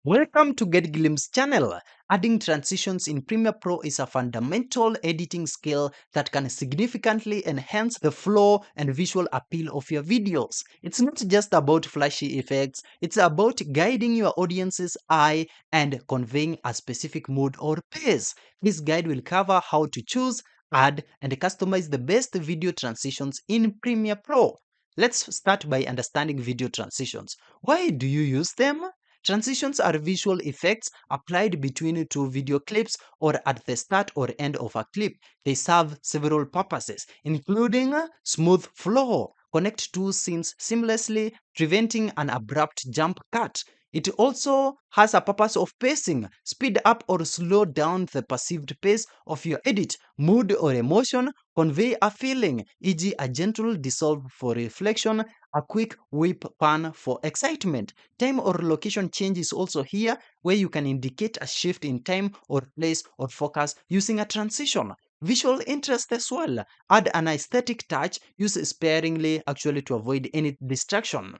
Welcome to Get Glimpse channel. Adding transitions in Premiere Pro is a fundamental editing skill that can significantly enhance the flow and visual appeal of your videos. It's not just about flashy effects, it's about guiding your audience's eye and conveying a specific mood or pace. This guide will cover how to choose, add, and customize the best video transitions in Premiere Pro. Let's start by understanding video transitions. Why do you use them? Transitions are visual effects applied between two video clips or at the start or end of a clip. They serve several purposes, including smooth flow, connect two scenes seamlessly, preventing an abrupt jump cut. It also has a purpose of pacing, speed up or slow down the perceived pace of your edit, mood or emotion, convey a feeling, e.g. a gentle dissolve for reflection, a quick whip pan for excitement. Time or location change is also here, where you can indicate a shift in time or place or focus using a transition. Visual interest as well. Add an aesthetic touch, use sparingly actually to avoid any distraction.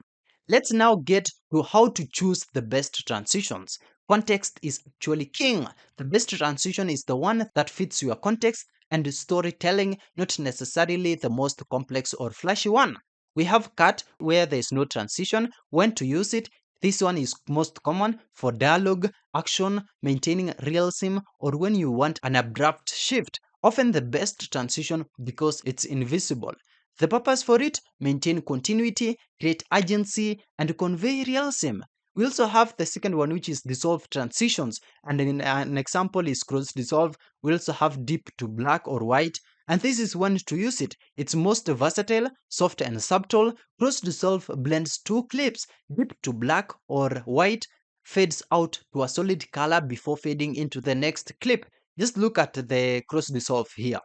Let's now get to how to choose the best transitions. Context is actually king. The best transition is the one that fits your context and storytelling, not necessarily the most complex or flashy one. We have cut where there is no transition, when to use it. This one is most common for dialogue, action, maintaining realism, or when you want an abrupt shift. Often the best transition because it's invisible. The purpose for it, maintain continuity, create urgency, and convey realism. We also have the second one, which is dissolve transitions. And in an example is cross dissolve. We also have deep to black or white. And this is when to use it. It's most versatile, soft and subtle. Cross dissolve blends two clips, deep to black or white, fades out to a solid color before fading into the next clip. Just look at the cross dissolve here.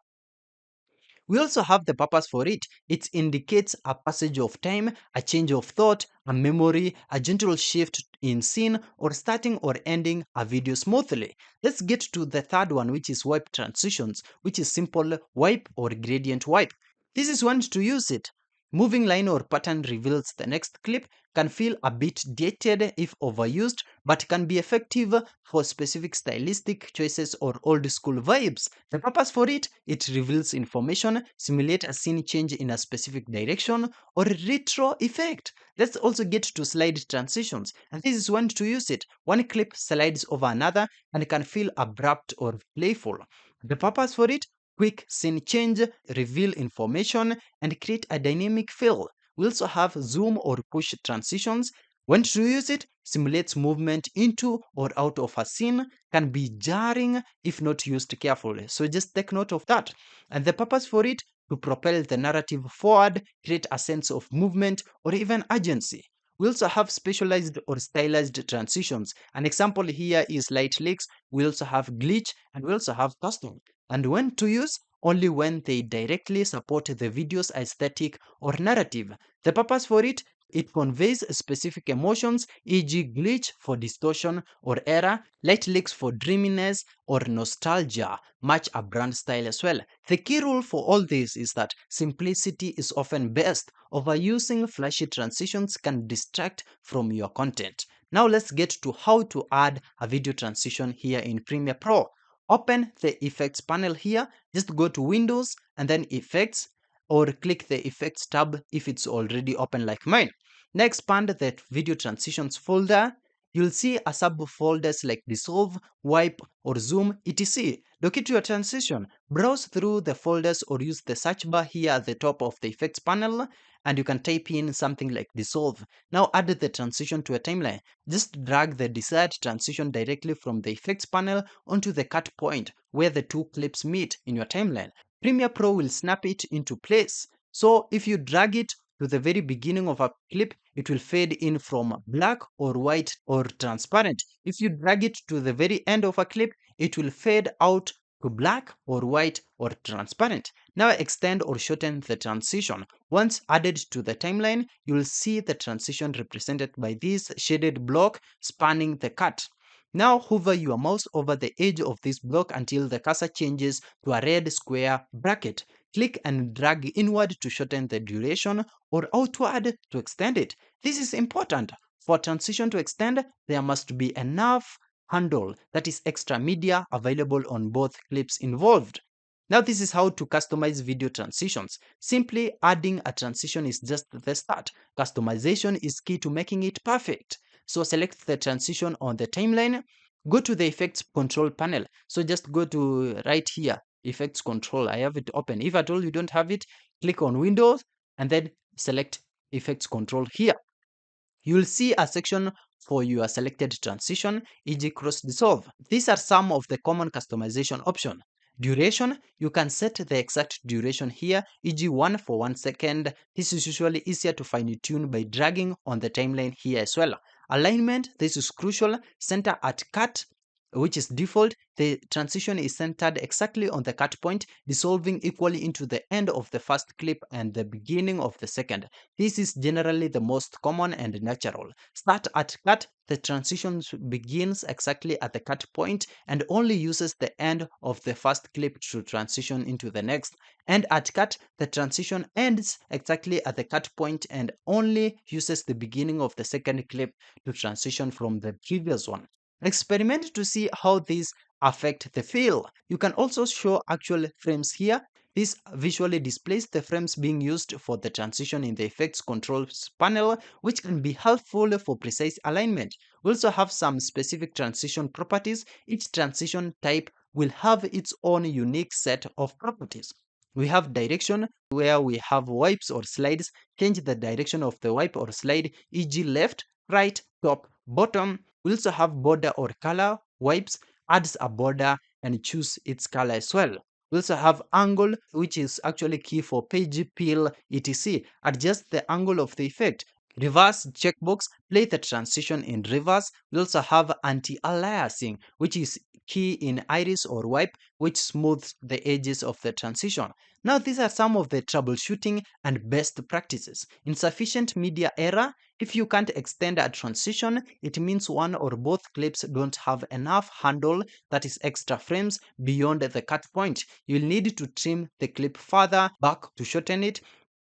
We also have the purpose for it. It indicates a passage of time, a change of thought, a memory, a gentle shift in scene, or starting or ending a video smoothly. Let's get to the third one, which is wipe transitions, which is simple wipe or gradient wipe. This is when to use it. Moving line or pattern reveals the next clip, can feel a bit dated if overused, but can be effective for specific stylistic choices or old school vibes. The purpose for it, it reveals information, simulate a scene change in a specific direction, or retro effect. Let's also get to slide transitions, and this is when to use it. One clip slides over another and can feel abrupt or playful. The purpose for it, quick scene change, reveal information, and create a dynamic feel. We also have zoom or push transitions. When to use it, simulates movement into or out of a scene, can be jarring if not used carefully. So just take note of that. And the purpose for it, to propel the narrative forward, create a sense of movement or even urgency. We also have specialized or stylized transitions. An example here is light leaks. We also have glitch and we also have custom. And when to use? Only when they directly support the video's aesthetic or narrative. The purpose for it, it conveys specific emotions, e.g., glitch for distortion or error, light leaks for dreaminess or nostalgia, match a brand style as well. The key rule for all this is that simplicity is often best. Overusing flashy transitions can distract from your content. Now let's get to how to add a video transition here in Premiere Pro. Open the effects panel here, just go to Windows and then effects, or click the effects tab if it's already open like mine. Now expand the video transitions folder. You'll see a subfolders like dissolve, wipe, or zoom, etc. Locate your transition. Browse through the folders or use the search bar here at the top of the effects panel and you can type in something like dissolve. Now add the transition to a timeline. Just drag the desired transition directly from the effects panel onto the cut point where the two clips meet in your timeline. Premiere Pro will snap it into place. So if you drag it to the very beginning of a clip, it will fade in from black or white or transparent. If you drag it to the very end of a clip, it will fade out to black or white or transparent. Now extend or shorten the transition. Once added to the timeline, you will see the transition represented by this shaded block spanning the cut. Now hover your mouse over the edge of this block until the cursor changes to a red square bracket. Click and drag inward to shorten the duration or outward to extend it. This is important. For transition to extend, there must be enough handle, that is extra media, available on both clips involved. Now this is how to customize video transitions. Simply adding a transition is just the start. Customization is key to making it perfect. So select the transition on the timeline, go to the effects control panel. So just go to right here, effects control. I have it open. If at all you don't have it, click on Windows and then select effects control here. You will see a section for your selected transition, e.g. cross dissolve. These are some of the common customization options. Duration, you can set the exact duration here, e.g. 1 for 1 second. This is usually easier to fine tune by dragging on the timeline here as well. Alignment, this is crucial. Center at cut, which is default. The transition is centered exactly on the cut point, dissolving equally into the end of the first clip and the beginning of the second. This is generally the most common and natural. Start at cut, the transition begins exactly at the cut point and only uses the end of the first clip to transition into the next. And at cut, the transition ends exactly at the cut point and only uses the beginning of the second clip to transition from the previous one. Experiment to see how these affect the feel. You can also show actual frames here. This visually displays the frames being used for the transition in the effects controls panel, which can be helpful for precise alignment. We also have some specific transition properties. Each transition type will have its own unique set of properties. We have direction, where we have wipes or slides. Change the direction of the wipe or slide, e.g. left, right, top, bottom. We also have border or color. Wipes adds a border and choose its color as well. We also have angle, which is actually key for page, peel, etc. Adjust the angle of the effect. Reverse checkbox, play the transition in reverse. We also have anti-aliasing, which is key in iris or wipe, which smooths the edges of the transition. Now these are some of the troubleshooting and best practices. Insufficient media error. If you can't extend a transition, it means one or both clips don't have enough handle, that is extra frames, beyond the cut point. You'll need to trim the clip further back to shorten it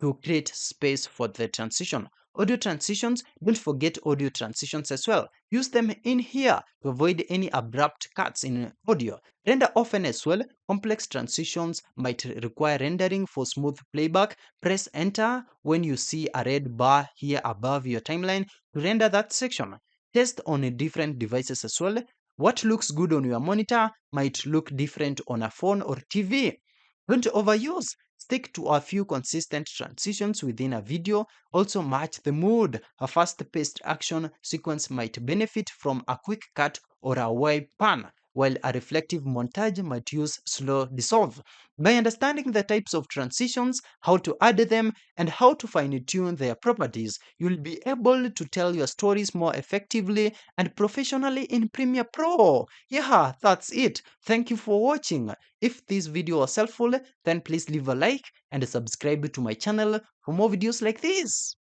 to create space for the transition. Audio transitions, don't forget audio transitions as well. Use them in here to avoid any abrupt cuts in audio. Render often as well. Complex transitions might require rendering for smooth playback. Press enter when you see a red bar here above your timeline to render that section. Test on different devices as well. What looks good on your monitor might look different on a phone or TV. Don't overuse. Stick to a few consistent transitions within a video. Also match the mood. A fast-paced action sequence might benefit from a quick cut or a wide pan, while a reflective montage might use slow dissolve. By understanding the types of transitions, how to add them, and how to fine-tune their properties, you'll be able to tell your stories more effectively and professionally in Premiere Pro. Yeah, that's it. Thank you for watching. If this video was helpful, then please leave a like and subscribe to my channel for more videos like this.